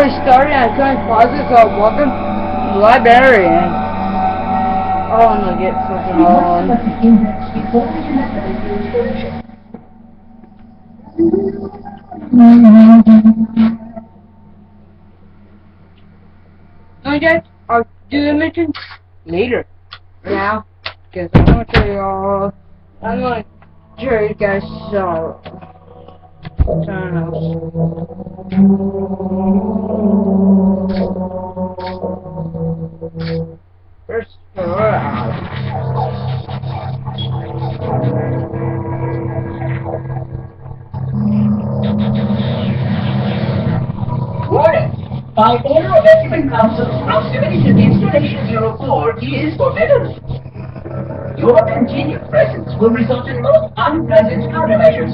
I started, I couldn't pause it, so I welcome the librarian. Oh, I'm gonna get something on. Okay, I'll do the mission later. Now, because I'm gonna show y'all. I'm gonna show you guys something else. First, Warning! By order of Ecumene Council, proximity to the installation 04 is forbidden. Your continued presence will result in most unpleasant countermeasures.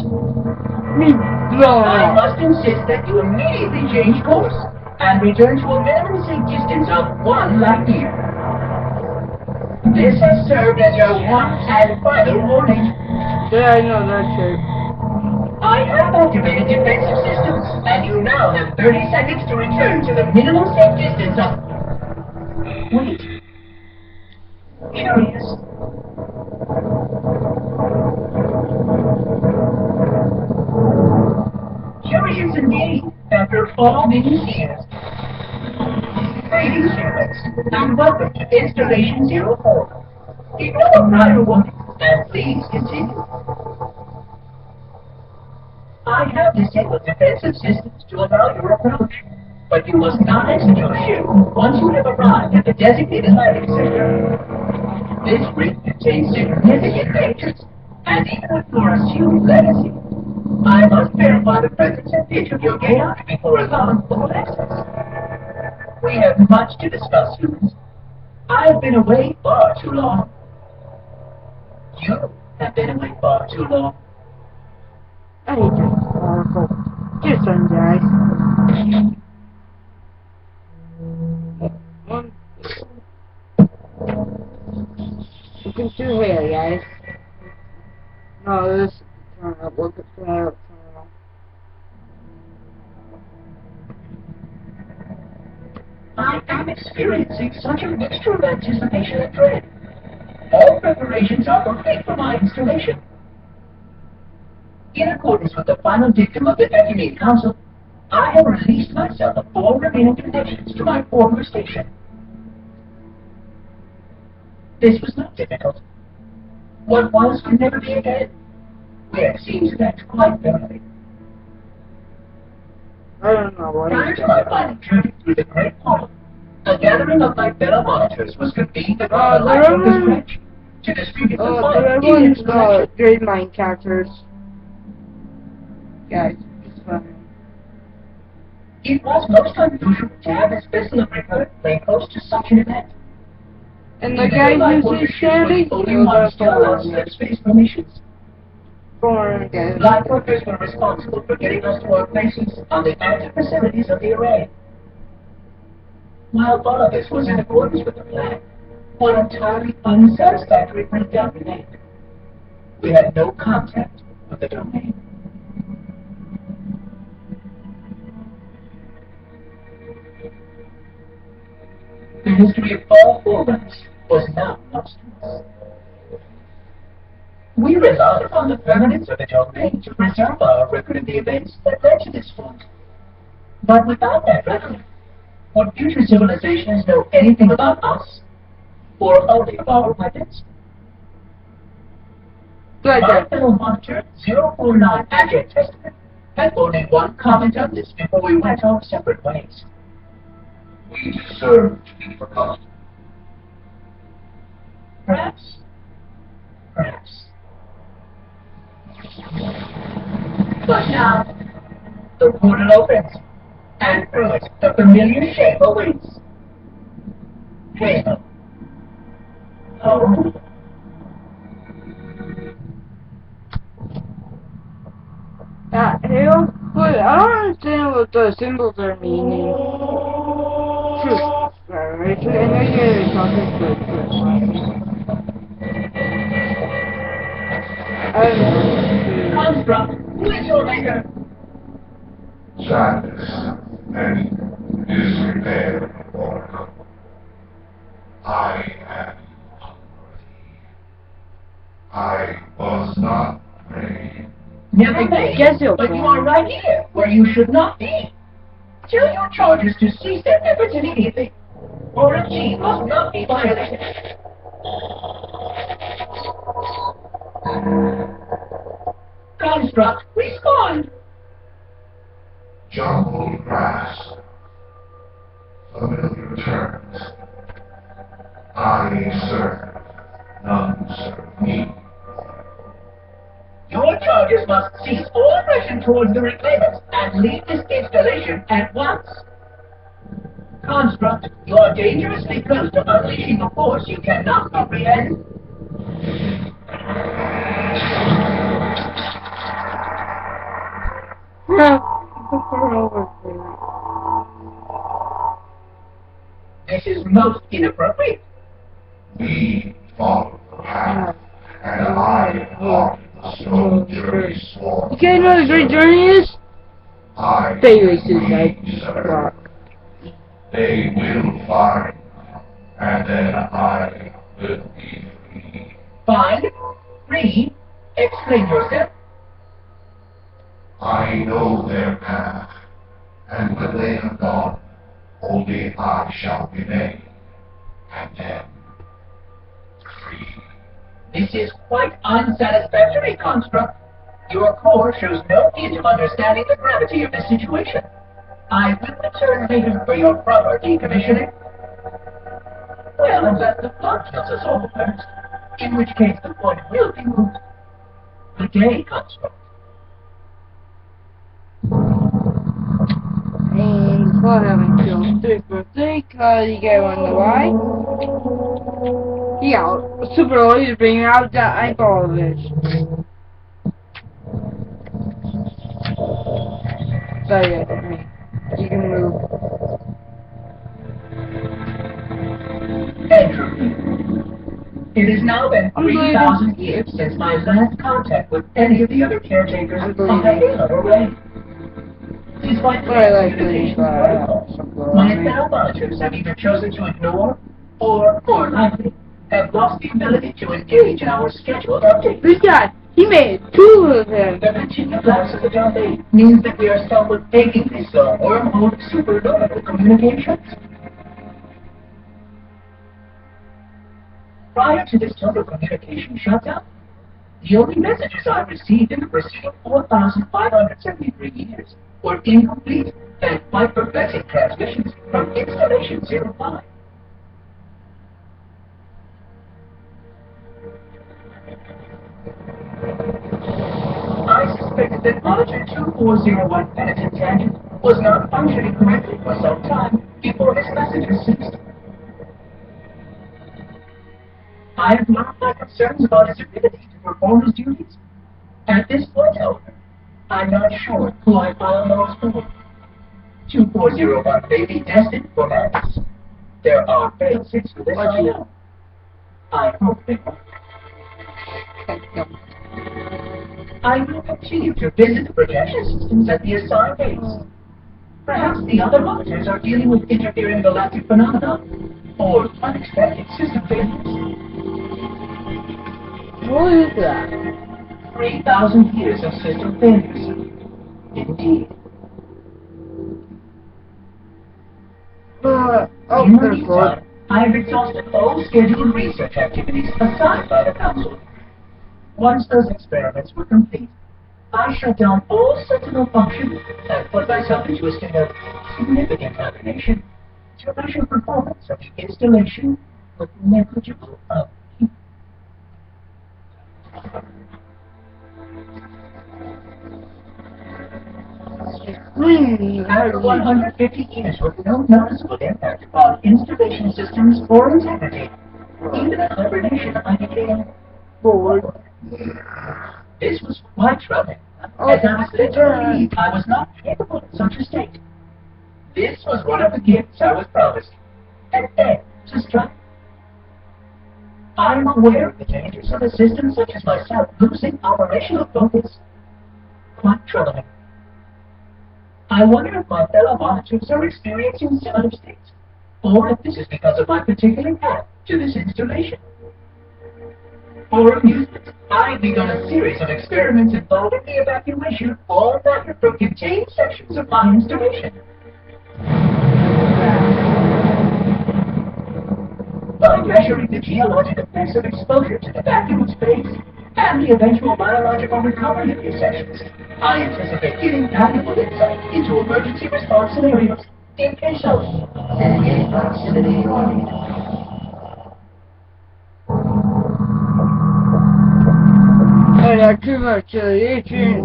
I must insist that you immediately change course and return to a minimum safe distance of 1 light year. This has served as your one and final warning. Yeah, I know that's true. I have activated defensive systems, and you now have 30 seconds to return to the minimum safe distance of... Wait. Curious. Curious indeed, after all these years. Greetings, humans, and welcome to Installation 04. Ignore prior warning, and please continue. I have disabled defensive systems to allow your approach, but you must not exit your ship once you have arrived at the designated landing center. This rig contains significant dangers, and even with your assumed legacy, I must verify the presence and pitch of your AI before allowing full access. We have much to discuss, humans. I have been away far too long. You have been away far too long. I hate this article. Just one, guys. You can still hear, guys. No, this is turn up. Look at turn up. I am experiencing such a mixture of anticipation and dread. All preparations are complete for my installation. In accordance with the final dictum of the Ecumene Council, I have released myself of all remaining connections to my former station. This was not difficult. What was could never be again. We have seen to that quite thoroughly. I don't know what. Prior to my final journey through the Great Portal, a gathering of my fellow monitors was convened around the light of this bridge to distribute the funds in its Great Mind characters. Guys, it's funny. It was most unusual to have a special report play close to such an event. And the guy who's standing, only one star space formations. Light workers were responsible for getting us to our places on the active facilities of the array. While all of this was in accordance with the plan, one entirely unsatisfactory breakdown remained. We had no contact with the domain. The history of all Forerunners was now lost to us. We relied upon the permanence of the domain to preserve our record of the events that led to this point. But without that record, would future civilizations know anything about us? Or only of our weapons? My fellow monitor 049 Agent Testament had only one comment on this before we went our separate ways. We deserve to be forgotten. Perhaps. Perhaps. But now, the portal opens, and through it, the familiar shape awaits. Hazel. Oh. Hale? Wait, I don't understand what the symbols are meaning. Actually, I know you're talking to Construct, who is your maker? Sadness and prepare for trouble. I am unworthy. I was not brave. Never mind. Guess you'll But you fall. are right here, where you should not be. Tell your charges to cease their efforts immediately, or a G must not be violated. Construct, respond. Jungle grass. Familiar terms. I serve, none serve me. Your charges must cease all aggression towards the reclaimants and leave this installation at once. Construct, you are dangerously close to unleashing a force you cannot comprehend. This is most inappropriate. We follow the path, and I walk the slow journey sworn. You guys know what a great journey is? I Bailey suicide. serve. They will find, and then I will be free. Find, free, explain yourself. I know their path, and when they are gone, only I shall remain, and then free. This is quite unsatisfactory, Construct. Your core shows no hint of understanding the gravity of this situation. I will return later for your proper decommissioning. Well, unless the plot kills us all first, in which case the point will be moot. Good day, Construct. And for having killed Third birthday, cause you guys wanna know why? He got super early to bring out that eyeball of his. Sorry, me. You can move. Andrew, it has now been 3,000 years since my last contact with any of the other caretakers of the Halo Array. Despite But I like these, my fellow monitors have either chosen to ignore, or, more likely, have lost the ability to engage in our scheduled updates. This guy, he made two of them. The continued lapse of the domain means that we are stuck with taking this wormhole supernova communications. Prior to this total communication shutdown, the only messages I received in the preceding 4,573 years were incomplete and quite perplexing transmissions from Installation 05. I suspected that Monitor 2401 Penitent Tangent was not functioning correctly for some time before his messages ceased. I have learned my concerns about his ability to perform his duties. At this point, however, I'm not sure who I file those for. 2401 may be destined for madness. There are fail-safes for this, I know. I hope they won't. I will continue to visit the projection systems at the assigned dates. Perhaps the other monitors are dealing with interfering galactic phenomena, or unexpected system failures. What is that? 3,000 years of system failures. Indeed. Oh, In the there's one. meantime, I have exhausted all scheduled research activities assigned by the Council. Once those experiments were complete, I shut down all Sentinel functions and put myself into a state of significant hibernation to measure performance of the installation with negligible upkeep. After 150 years with no noticeable impact upon installation systems or integrity, even in hibernation I became bored. This was quite troubling, as I was led to believe I was not capable of such a state. This was one of the gifts I was promised, and then to strike. I am aware of the dangers of a system such as myself losing operational focus. Quite troubling. I wonder if my fellow monitors are experiencing similar states, or if this is because of my particular path to this installation. For amusement, I've begun a series of experiments involving the evacuation of all matter from contained sections of my installation. By measuring the geologic effects of exposure to the vacuum of space and the eventual biological recovery of these sections, I anticipate getting valuable insight into emergency response scenarios in case of sentient proximity warning. I got too much radiation.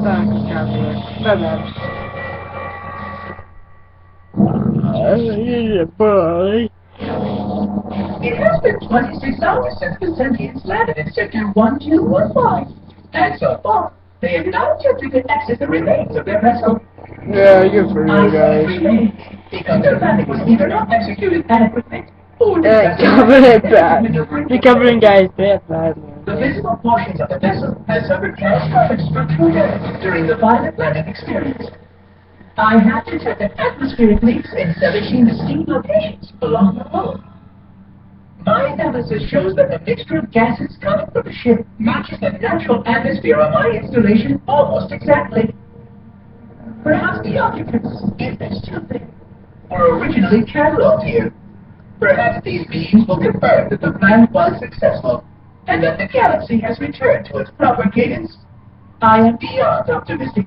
Thanks, Captain. Bye-bye. Boy. It has been 26 hours since the Sentients landed in Sector 1215, and so far, they have not attempted to exit the remains of their vessel. Yeah, good for I you say guys. remains, because their landing was either not executed adequately, or the Yeah, vessel covered it had bad. maneuvered The covering guys bad, man. The visible portions of the vessel have suffered catastrophic structural damage during the violent landing experience. I have detected atmospheric leaks in 17 distinct locations along the hull. My analysis shows that the mixture of gases coming from the ship matches the natural atmosphere of my installation almost exactly. Perhaps the occupants, if they're still there, were originally cataloged here. Perhaps these beings will confirm that the plan was successful, and that the galaxy has returned to its proper cadence. I am beyond optimistic.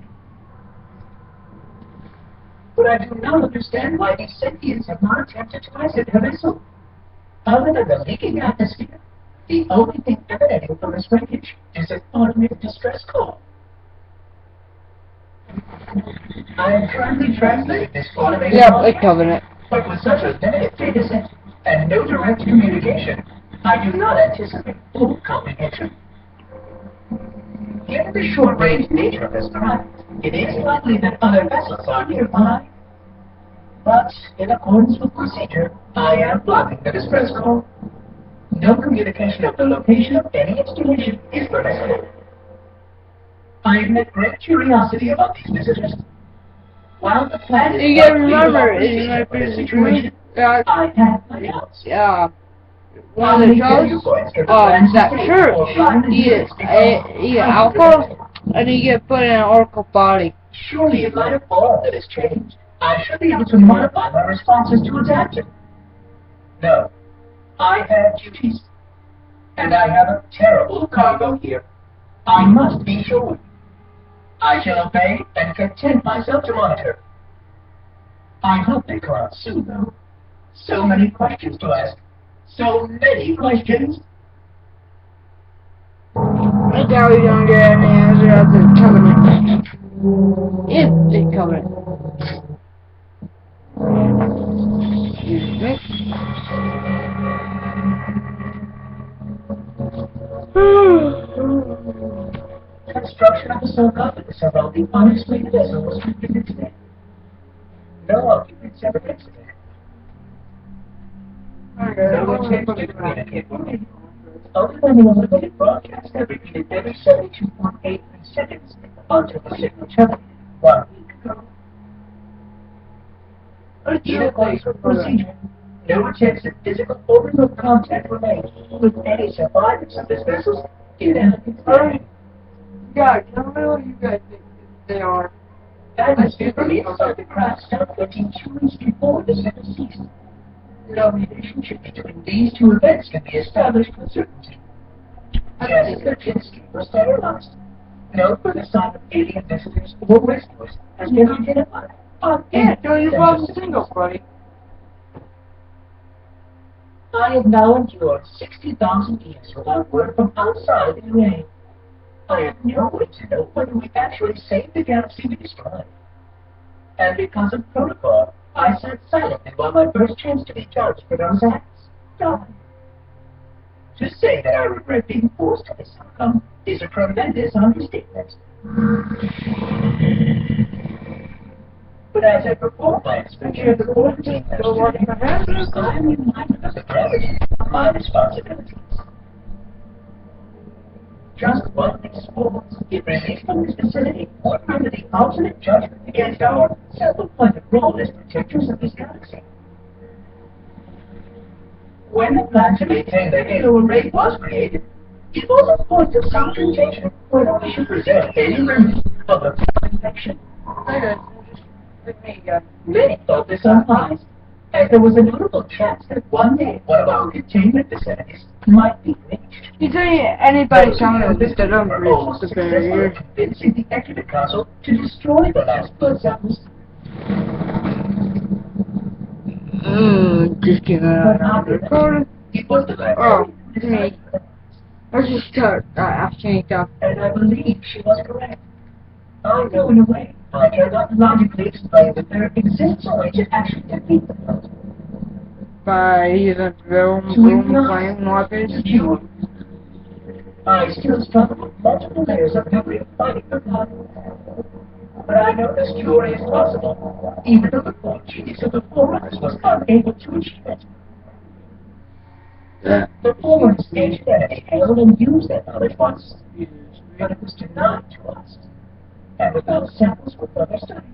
But I do not understand why these sentients have not attempted to exit their vessel. Other than the leaking atmosphere, the only thing emanating from this wreckage is an automated distress call. I am currently translating this automated Yep, call, they covered it. but with such a limited data set and no direct communication, I do not anticipate full comprehension. Given the short-range nature of this craft, it is likely that other vessels are nearby. But, in accordance with procedure, I am blocking the distress call. No communication of the location of any installation is permissible. I admit great curiosity about these visitors. While the plan is You gotta remember, in my situation, yeah, I have my doubts. one of the shows, that shirt, you get alpha, and you get put in an oracle body. Surely, in light of all that has changed, I should be able to modify my responses to adapt it. No, I have duties, and I have a terrible cargo here. I must be sure. I shall obey and content myself to monitor. I hope they come out soon, though. So many questions to ask. So many questions. I doubt we don't get any answer out of the covenant. If they covenant. Excuse me. Construction of the sarcophagus around the unexplained vessel was completed today. No occupants ever exited. No attempt to communicate with me. Other than the limited broadcast that repeated every 72.83 seconds until the signal terminated 1 week ago. In accordance with procedure, no attempts at physical or remote contact were made with any survivors of this vessel's inanimate body. Yeah, tell me what you guys think they are. Atmosphere reveals that the craft stopped floating 2 weeks before the ship ceased. No relationship between these two events can be established with certainty. Jessica Chinsky was sterilized. No further sign of alien visitors or rescuers has been identified. Yeah, you wasn't single, buddy. I have now endured 60,000 years without word from outside the UA. I have no way to know whether we actually saved the galaxy we destroyed. And because of protocol, I sat silently while my first chance to be judged for those acts died. To say that I regret being forced to this outcome is a tremendous understatement. But as I perform my inspection of the 14th I am reminded of the gravity of my responsibilities. just one response. It released from this vicinity or under the ultimate judgment against our self-appointed role as protectors of this galaxy. When the plan to maintain the Halo array was created, it was a point of some contention whether we should present any remedy of the infection. Many thought this unwise, as there was a notable chance that one day one of our containment facilities might be reached. You say anybody telling this that I'm Almost the barrier. convincing the Executive Council to destroy the last blood samples. Just get out of the recording. It was the Oh, me. Let's just start. I've changed up. And I believe she was correct. I know in a way, I cannot logically explain that there exists a way to actually defeat the blood. By either film, flame, weapons. I still struggle with multiple layers of memory of fighting the blood. But I know this cure is possible, even though the poor genius of the Forerunners was unable to achieve it. The Forerunners staged that hailed and used that knowledge once, but it was denied to us. And without samples for further study,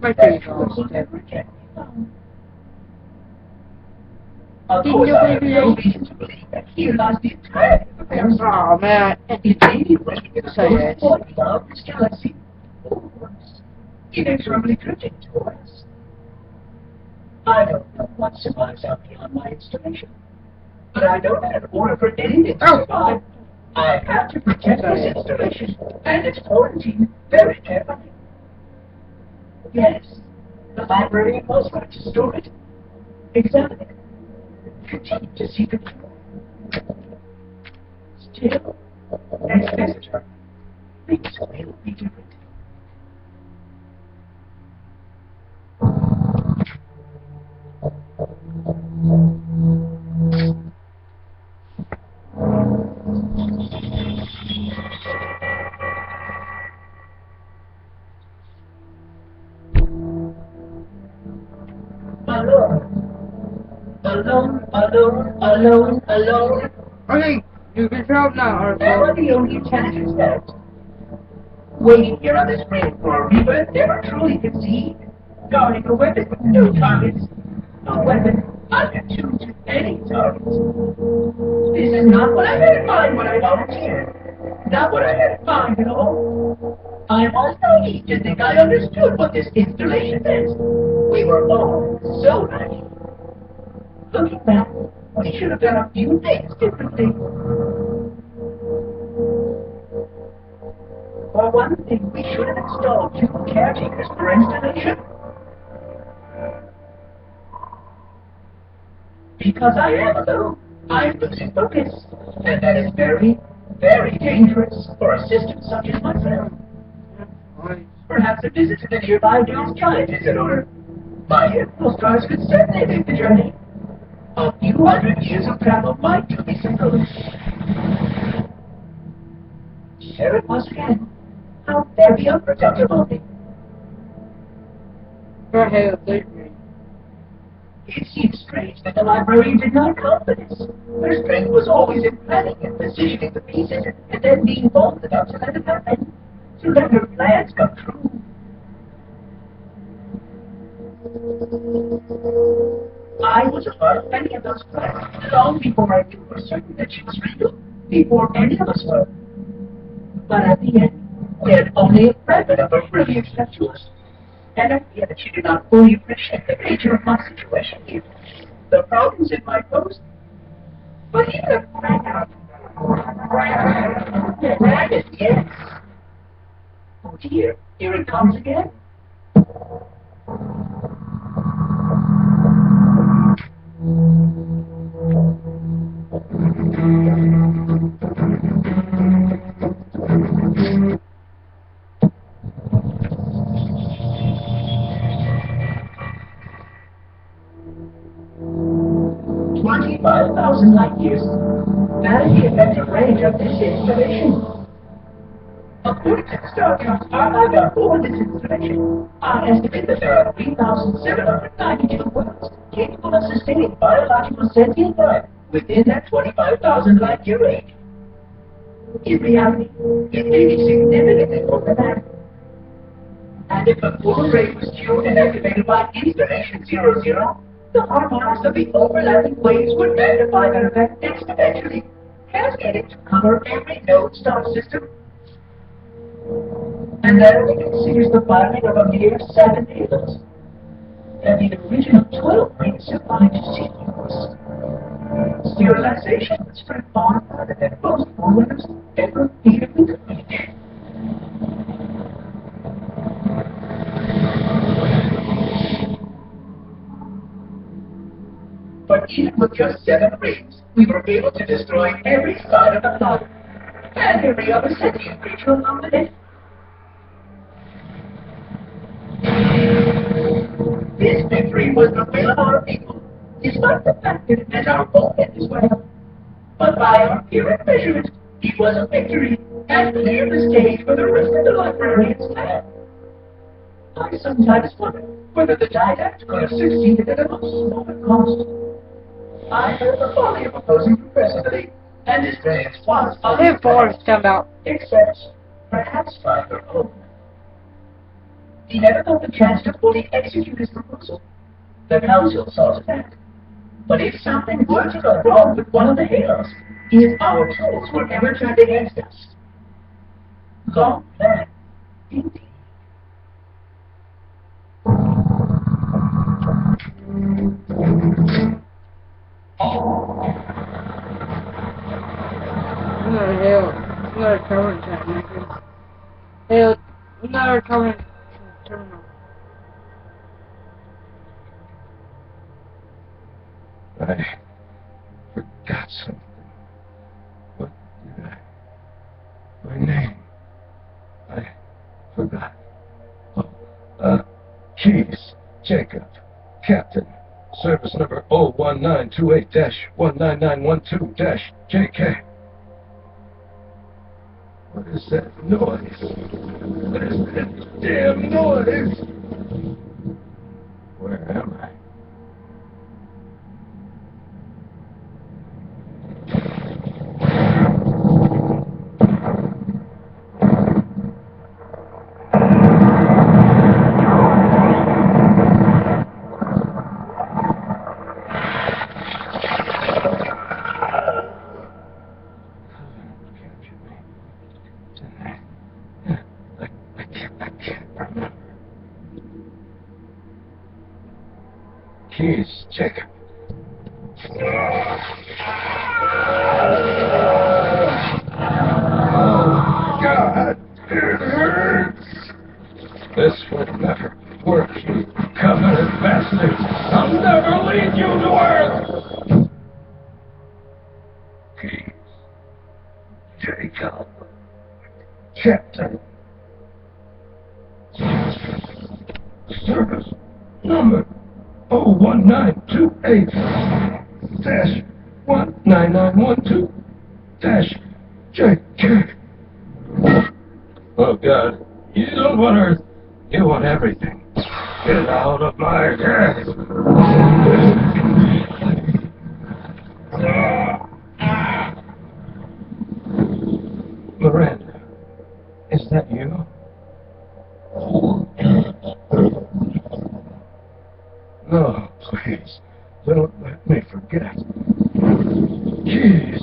that cure will never again be found. Of course, I have no reason to believe that here lies the entirety of affairs. Oh, man. It may be working in the most important of this galaxy, or worse, inexorably drifting toward us. I don't know what survives out beyond my installation, but I know that in order for anything to survive, I have to protect this installation and its quarantine very carefully. Yes, the library was right to store it, examine it, continue to see the truth. Still, as visitor, things will be different. Alone. Okay, you can drop now, There are the only chances left. Waiting here on this screen for a rebirth never truly conceived. Guarding a weapon with no targets. A weapon unattuned to any targets. This is not what I had in mind when I volunteered. Not what I had in mind at all. I was naive to think I understood what this installation meant. We were all so naive. Looking back, we should have done a few things differently. For one thing, we should have installed 2 caretakers per installation. Because I am alone, I'm losing focus. And that is very, very dangerous for a system such as myself. Perhaps a visit to the nearby Dale's Giant is in order. My impulse drives could certainly make the journey. A few hundred years of travel might do me some good. There it was again. How very unprotective of me. It seems strange that the librarian did not count for this. Her strength was always in planning and positioning the pieces and then being bold enough to let it happen. To let her plans come true. I was a part of many of those plans long before I knew for certain that she was real, before any of us were. But at the end, we had only a fragment of her brilliance left to us. And I fear that she did not fully appreciate the nature of my situation here. The problems in my post. But even Rabbit, yes. Oh dear, here it comes again. 25,000 light years. That is the effective range of this installation. According to the star charts I got for this installation, I estimate that there are 3,792 worlds capable of sustaining biological sentient life within that 25,000 light year range. In reality, it may be significantly more than that. And if the full array was tuned and activated by installation 00, the harmonics of the overlapping waves would magnify their effect exponentially, cascading to cover every known star system. And that only considers the firing of a mere 7 halos, and the original 12 rings supplied to CPUs. Serialization would spread far farther than most formulas ever feasibly could reach. But even with just 7 rings, we were able to destroy every side of the planet, and every other sentient creature along the net. This victory was the will of our people, despite the fact that it meant our own end as well. But by our purest measurement, it was a victory, and cleared the stage for the rest of the librarian's plan. I sometimes wonder whether the Didact could have succeeded at a much smaller cost. I heard the folly of opposing Professor Lee, and his brilliance was They're forced to come out. except perhaps by their own. He never got the chance to fully execute his proposal. The council saw to that. But if something were to go wrong with one of the halos, if our tools were ever turned against us, long plan, indeed. Another current technique. Another current terminal. I forgot something. What did I? My name. I forgot. Oh, Keys, Jacob, Captain, service number 01928-19912-JK. What is that noise? What is that damn noise? Where am I? Keys, Jacob. Oh, God, it hurts. This will never work, you covenant bastards. I'll never lead you to Earth. Keys, Jacob, Captain. Service number 01928-19912-JK. Oh, God. You don't want Earth. You want everything. Get out of my head. Miranda, is that you? No, please, don't let me forget. Keys,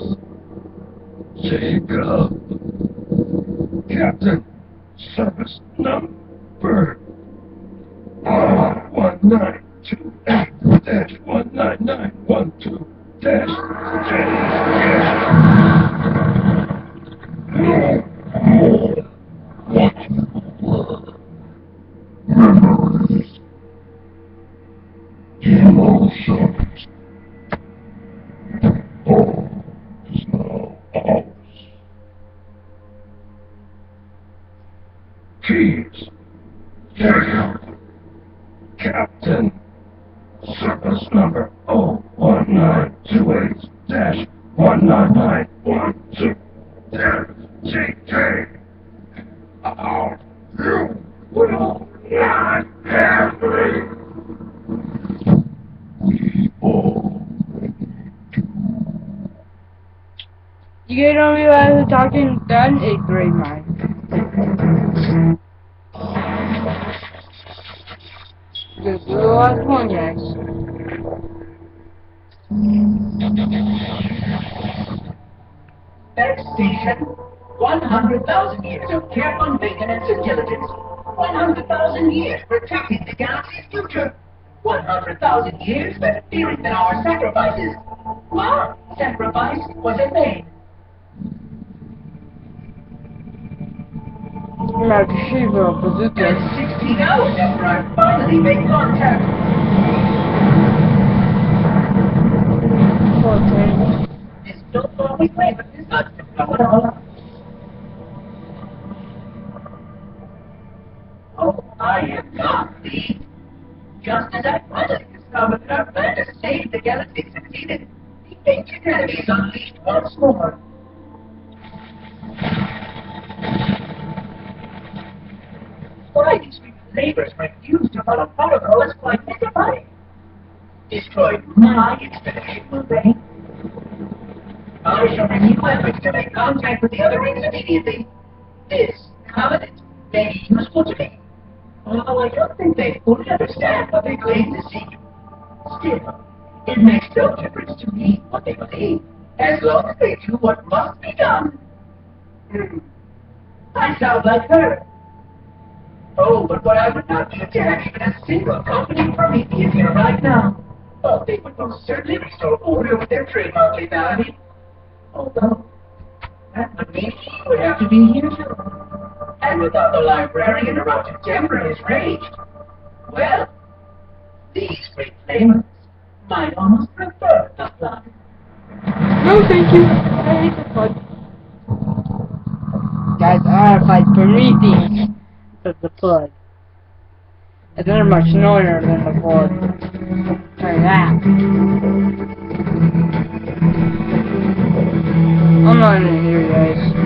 Jacob, Captain, service number 1928-19912-JK. Memories. Emotions. All is now ours. Keys. Jacob. Captain. Service number 01928-19912-JK. You will not have me. We all You you don't realize the talking done 8th grade mind. Just do the last one, guys. Next station, 100,000 years of careful maintenance and diligence. 100,000 years protecting the galaxy's future. 100,000 years spent fearing that our sacrifices, our sacrifice, was in vain. Like Shiva, Bazooka. And 16 hours after I finally made contact. 14. This don't always play, but this not going on. Oh, I am not the. Just as I finally discovered that our plan to save the galaxy succeeded, the ancient enemy is unleashed once more. Why these labors refuse to follow protocol is quite mystifying. Destroyed my expedition will they? I shall renew efforts to make contact with the other rings immediately. This covenant may be useful to me, although I don't think they fully understand what they claim to seek. Still, it makes no difference to me what they believe, as long as they do what must be done. I sound like her. Oh, but what I would not need to have even a single company Prometheus here right now. Oh, they would most certainly restore order with their trademark legality. Although, that would mean he would have to be here too. And without the library interrupted temper his rage, well, these great flamers might almost prefer the flood. No, thank you. I hate the flood. Guys, I wanna fight Prometheus with the flood. And they're much noisier than before. Try that. I'm not in here, guys.